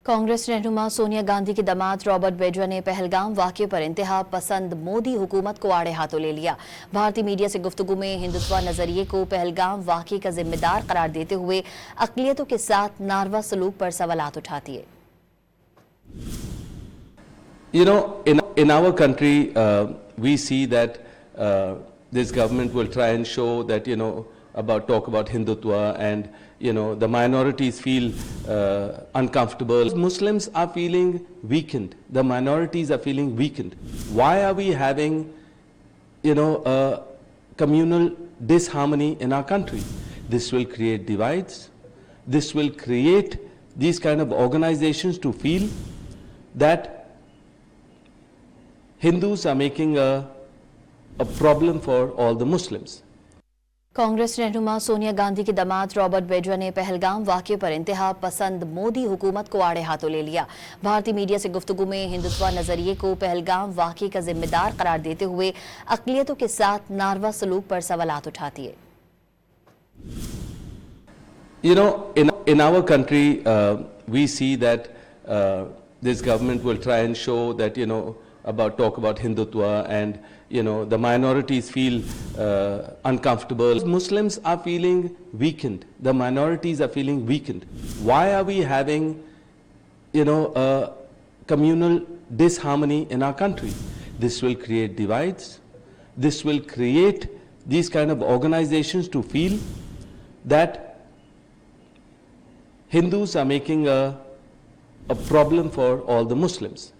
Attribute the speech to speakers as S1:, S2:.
S1: कांग्रेस रहनुमा सोनिया गांधी के दामाद रॉबर्ट वाड्रा ने पहलगाम वाक़े पर इंतहा पसंद मोदी हुकूमत को आड़े हाथों ले लिया। भारतीय मीडिया से गुफ्तगू में हिंदुत्व नजरिए को पहलगाम वाक़े का जिम्मेदार करार देते हुए अक़लियतों के साथ नारवा सलूक पर सवालात उठाती है।
S2: You know, in our country, we see that this government will try and show that, talk about Hindutva, and, the minorities feel uncomfortable. Muslims are feeling weakened. The minorities are feeling weakened. Why are we having, a communal disharmony in our country? This will create divides. This will create these kind of organizations to feel that Hindus are making a problem for all the Muslims.
S1: Congress रहनुमा सोनिया गांधी के दामाद Robert Vadra ने पहलगाम वाक़े पर इंतहा पसंद मोदी हुकूमत को आड़े हाथों ले लिया। भारतीय मीडिया से गुफ्तगू में हिंदुत्व नजरिए को पहलगाम वाक़े का जिम्मेदार करार देते हुए अक़लियतों के साथ नारवा सलूक पर सवालात उठाती है।
S2: In our country, we see that this government will try and show that, talk about Hindutva, and, the minorities feel uncomfortable. Muslims are feeling weakened. The minorities are feeling weakened. Why are we having, a communal disharmony in our country? This will create divides. This will create these kind of organizations to feel that Hindus are making a problem for all the Muslims.